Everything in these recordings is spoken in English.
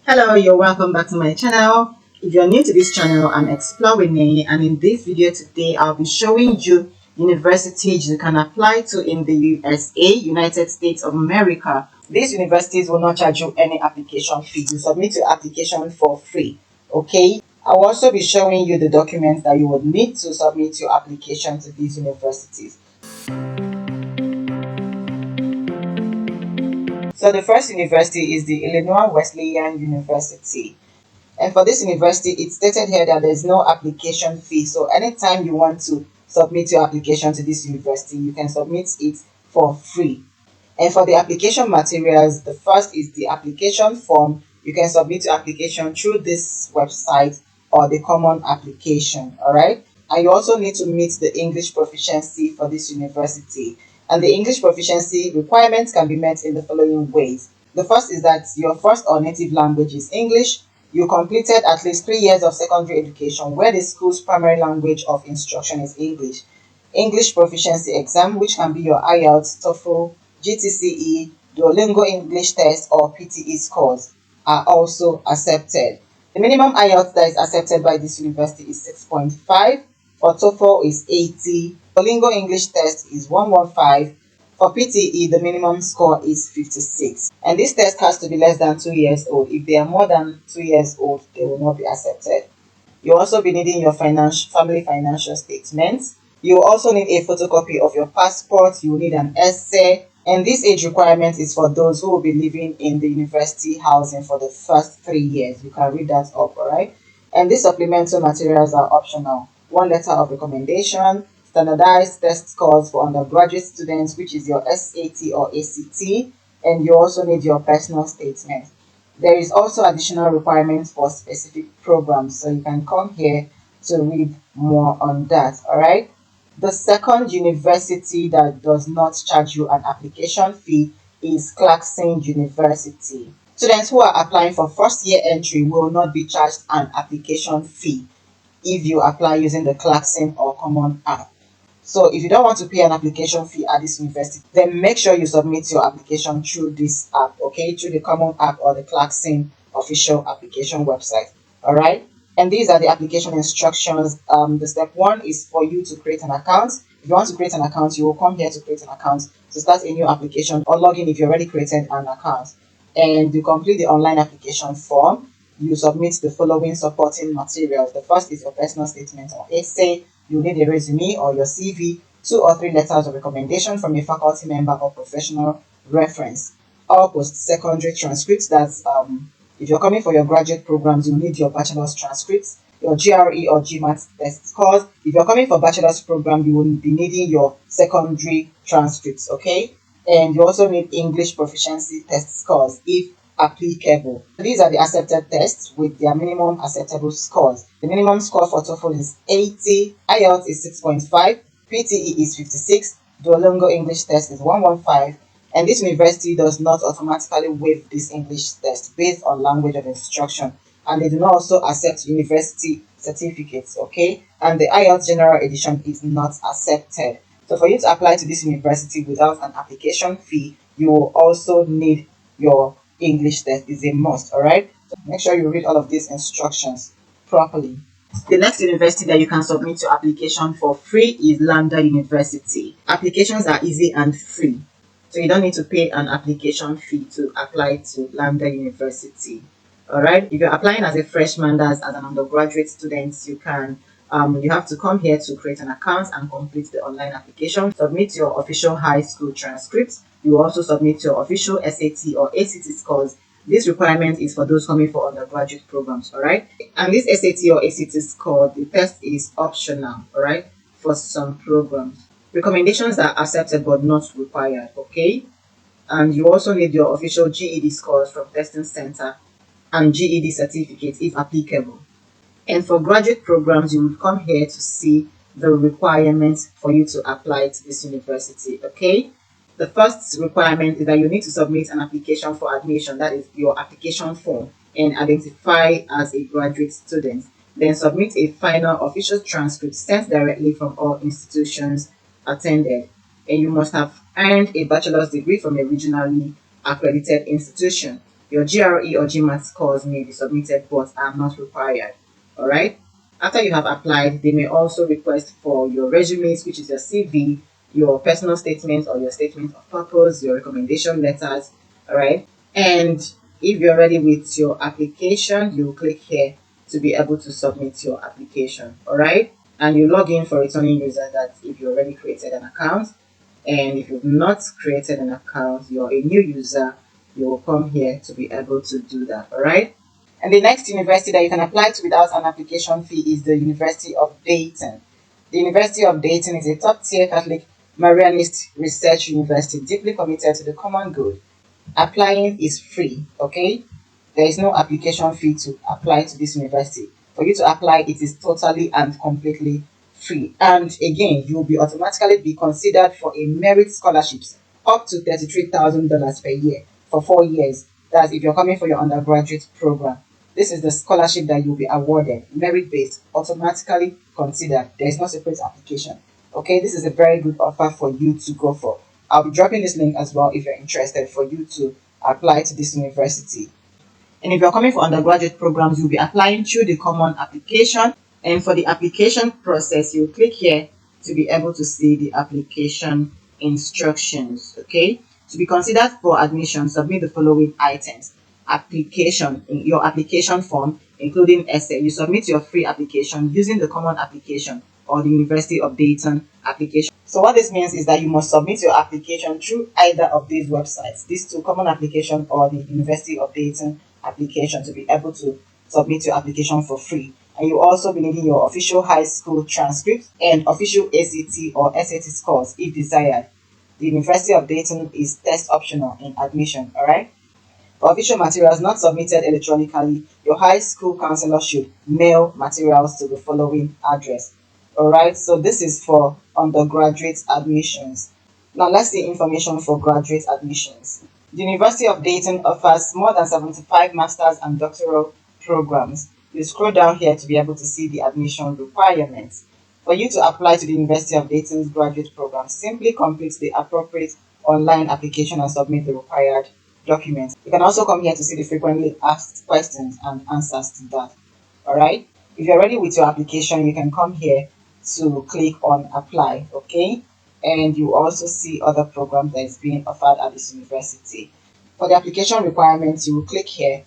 Hello, you're welcome back to my channel. If you're new to this channel, I'm Explore with Me, and in this video today I'll be showing you universities you can apply to in the USA, United States of America. These universities will not charge you any application fee. You submit your application for free, okay? I'll also be showing you the documents that you would need to submit your application to these universities. So the first university is the Illinois Wesleyan University. And for this university, it's stated here that there's no application fee. So anytime you want to submit your application to this university, you can submit it for free. And for the application materials, the first is the application form. You can submit your application through this website or the common application, all right? And you also need to meet the English proficiency for this university. And the English proficiency requirements can be met in the following ways. The first is that your first or native language is English. You completed at least 3 years of secondary education where the school's primary language of instruction is English. English proficiency exam, which can be your IELTS, TOEFL, GTCE, Duolingo English test, or PTE scores, are also accepted. The minimum IELTS that is accepted by this university is 6.5. For TOEFL is 80. Duolingo English test is 115. For PTE, the minimum score is 56. And this test has to be less than 2 years old. If they are more than 2 years old, they will not be accepted. You'll also be needing your family financial statements. You will also need a photocopy of your passport. You will need an essay. And this age requirement is for those who will be living in the university housing for the first 3 years. You can read that up, alright? And these supplemental materials are optional. 1 letter of recommendation, standardized test scores for undergraduate students, which is your SAT or ACT, and you also need your personal statement. There is also additional requirements for specific programs, so you can come here to read more on that, all right? The second university that does not charge you an application fee is Clarkson University. Students who are applying for first year entry will not be charged an application fee if you apply using the Clarkson or Common app. So if you don't want to pay an application fee at this university, then make sure you submit your application through this app, okay? Through the Common app or the Clarkson official application website, all right? And these are the application instructions. The step 1 is for you to create an account. If you want to create an account, you will come here to create an account to start a new application or log in if you already created an account. And you complete the online application form. You submit the following supporting materials. The first is your personal statement or essay. You need a resume or your CV, 2 or 3 letters of recommendation from a faculty member or professional reference. All post-secondary transcripts, that's if you're coming for your graduate programs, you need your bachelor's transcripts, your GRE or GMAT test scores. If you're coming for bachelor's program, you will be needing your secondary transcripts, okay? And you also need English proficiency test scores if applicable. These are the accepted tests with their minimum acceptable scores. The minimum score for TOEFL is 80, IELTS is 6.5, PTE is 56, Duolingo English test is 115, and this university does not automatically waive this English test based on language of instruction, and they do not also accept university certificates, okay? And the IELTS General Edition is not accepted. So for you to apply to this university without an application fee, you will also need your English test. Is a must, all right? So make sure you read all of these instructions properly. The next university that you can submit your application for free is Lambda University. Applications are easy and free, so you don't need to pay an application fee to apply to Lambda University. All right, if you're applying as a freshman, that's as an undergraduate student, you can you have to come here to create an account and complete the online application. Submit your official high school transcripts. You also submit your official SAT or ACT scores. This requirement is for those coming for undergraduate programs, all right? And this SAT or ACT score, the test is optional, all right, for some programs. Recommendations are accepted but not required, okay? And you also need your official GED scores from testing center and GED certificates if applicable. And for graduate programs, you will come here to see the requirements for you to apply to this university, okay? The first requirement is that you need to submit an application for admission, that is your application form, and identify as a graduate student. Then submit a final official transcript sent directly from all institutions attended. And you must have earned a bachelor's degree from a regionally accredited institution. Your GRE or GMAT scores may be submitted but are not required. Alright? After you have applied, they may also request for your resumes, which is your CV, your personal statement or your statement of purpose, your recommendation letters. Alright? And if you're ready with your application, you click here to be able to submit your application. Alright? And you log in for returning user, that if you already created an account. And if you've not created an account, you're a new user, you will come here to be able to do that. Alright? And the next university that you can apply to without an application fee is the University of Dayton. The University of Dayton is a top-tier Catholic Marianist research university deeply committed to the common good. Applying is free, okay? There is no application fee to apply to this university. For you to apply, it is totally and completely free. And again, you will be automatically be considered for a merit scholarships up to $33,000 per year for 4 years. That's if you're coming for your undergraduate program. This is the scholarship that you'll be awarded, merit-based, automatically considered. There is no separate application. Okay, this is a very good offer for you to go for. I'll be dropping this link as well if you're interested, for you to apply to this university. And if you're coming for undergraduate programs, you'll be applying through the common application. And for the application process, you click here to be able to see the application instructions. Okay, to be considered for admission, submit the following items. Application, in your application form, including essay. You submit your free application using the common application or the University of Dayton application. So what this means is that you must submit your application through either of these websites, these two, common application or the University of Dayton application, to be able to submit your application for free. And you also be needing your official high school transcripts and official ACT or SAT scores if desired. The University of Dayton is test optional in admission. Alright? For official materials not submitted electronically, your high school counselor should mail materials to the following address. Alright, so this is for undergraduate admissions. Now let's see information for graduate admissions. The University of Dayton offers more than 75 master's and doctoral programs. You scroll down here to be able to see the admission requirements. For you to apply to the University of Dayton's graduate program, simply complete the appropriate online application and submit the required documents. You can also come here to see the frequently asked questions and answers to that. Alright, if you're ready with your application, you can come here to click on apply. Okay, and you also see other programs that is being offered at this university. For the application requirements, you will click here.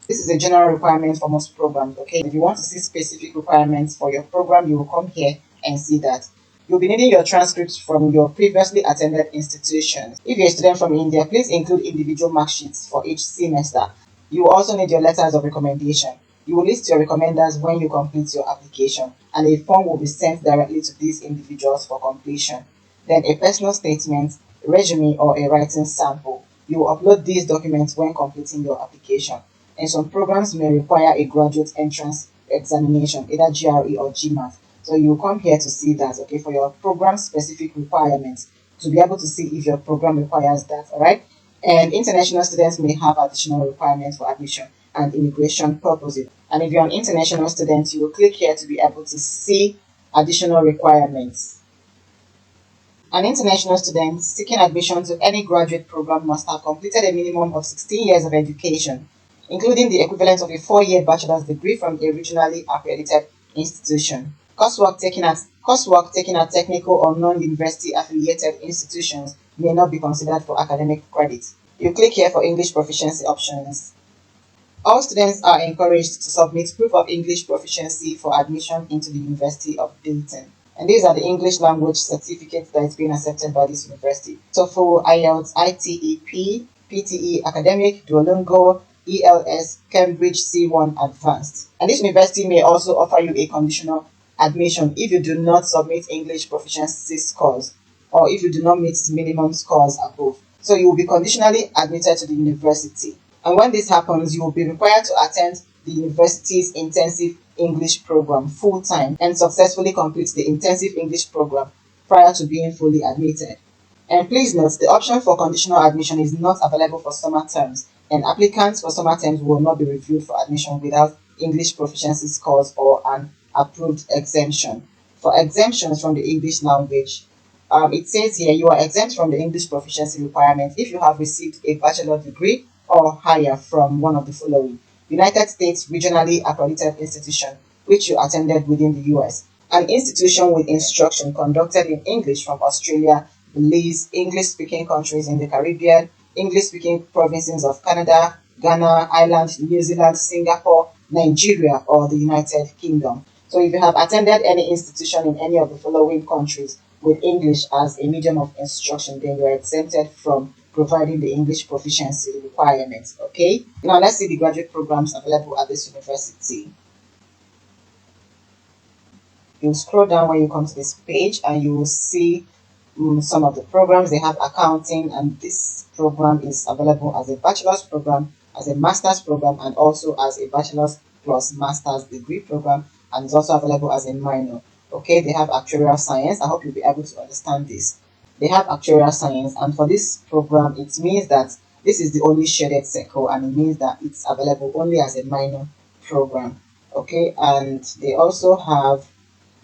This is a general requirement for most programs. Okay, if you want to see specific requirements for your program, you will come here and see that. You'll be needing your transcripts from your previously attended institutions. If you're a student from India, please include individual mark sheets for each semester. You will also need your letters of recommendation. You will list your recommenders when you complete your application, and a form will be sent directly to these individuals for completion. Then a personal statement, resume, or a writing sample. You will upload these documents when completing your application. And some programs may require a graduate entrance examination, either GRE or GMAT. So you will come here to see that, okay, for your program specific requirements, to be able to see if your program requires that. Alright, and international students may have additional requirements for admission and immigration purposes. And if you're an international student, you will click here to be able to see additional requirements. An international student seeking admission to any graduate program must have completed a minimum of 16 years of education, including the equivalent of a 4-year bachelor's degree from a regionally accredited institution. Coursework taken at technical or non-university affiliated institutions may not be considered for academic credit. You click here for English proficiency options. All students are encouraged to submit proof of English proficiency for admission into the University of Dayton. And these are the English language certificates that is being accepted by this university: TOEFL, IELTS, ITEP, PTE Academic, Duolingo, ELS, Cambridge C1 Advanced. And this university may also offer you a conditional admission if you do not submit English proficiency scores, or if you do not meet the minimum scores above. So you will be conditionally admitted to the university. And when this happens, you will be required to attend the university's intensive English program full-time and successfully complete the intensive English program prior to being fully admitted. And please note, the option for conditional admission is not available for summer terms, and applicants for summer terms will not be reviewed for admission without English proficiency scores or an approved exemption. For exemptions from the English language, It says here you are exempt from the English proficiency requirement if you have received a bachelor's degree or higher from one of the following: United States regionally accredited institution, which you attended within the US, an institution with instruction conducted in English from Australia, Belize, English-speaking countries in the Caribbean, English-speaking provinces of Canada, Ghana, Ireland, New Zealand, Singapore, Nigeria, or the United Kingdom. So if you have attended any institution in any of the following countries with English as a medium of instruction, then you are exempted from providing the English proficiency requirements. Okay, now let's see the graduate programs available at this university. You scroll down when you come to this page and you will see some of the programs. They have accounting, and this program is available as a bachelor's program, as a master's program, and also as a bachelor's plus master's degree program, and it's also available as a minor. Okay, they have actuarial science. I hope you'll be able to understand this. They have actuarial science, and for this program, it means that this is the only shaded circle, and it means that it's available only as a minor program. Okay, and they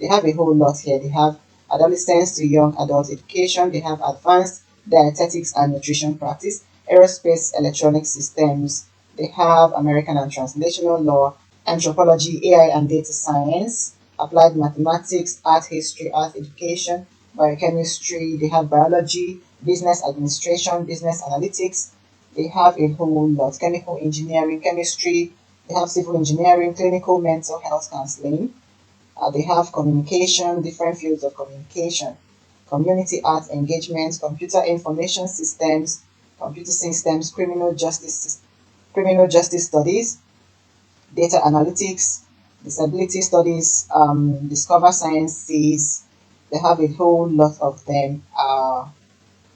have a whole lot here. They have adolescents to young adult education. They have advanced dietetics and nutrition practice, aerospace electronic systems. They have American and translational law, anthropology, AI and data science, applied mathematics, art history, art education, biochemistry. They have biology, business administration, business analytics. They have a whole lot: chemical engineering, chemistry. They have civil engineering, clinical mental health counseling. They have communication, different fields of communication, community art engagement, computer information systems, computer systems, criminal justice studies, data analytics, disability studies, discover sciences. They have a whole lot of them.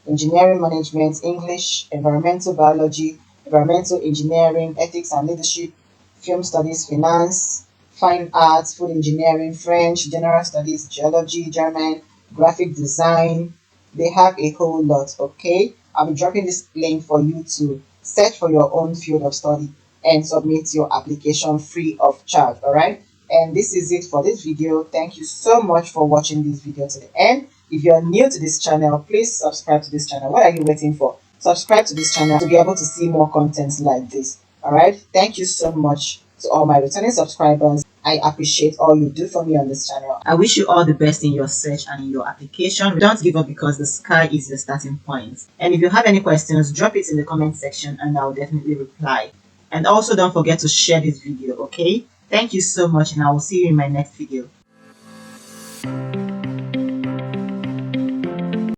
Engineering management, English, environmental biology, environmental engineering, ethics and leadership, film studies, finance, fine arts, food engineering, French, general studies, geology, German, graphic design. They have a whole lot. Okay, I'll be dropping this link for you to search for your own field of study and submit your application free of charge. All right, and this is it for this video. Thank you so much for watching this video to the end. If you're new to this channel, please subscribe to this channel. What are you waiting for? Subscribe to this channel to be able to see more content like this. All right, thank you so much to all my returning subscribers. I appreciate all you do for me on this channel. I wish you all the best in your search and in your application. Don't give up, because the sky is your starting point. And if you have any questions, drop it in the comment section and I'll definitely reply. And also don't forget to share this video, okay? Thank you so much, and I will see you in my next video.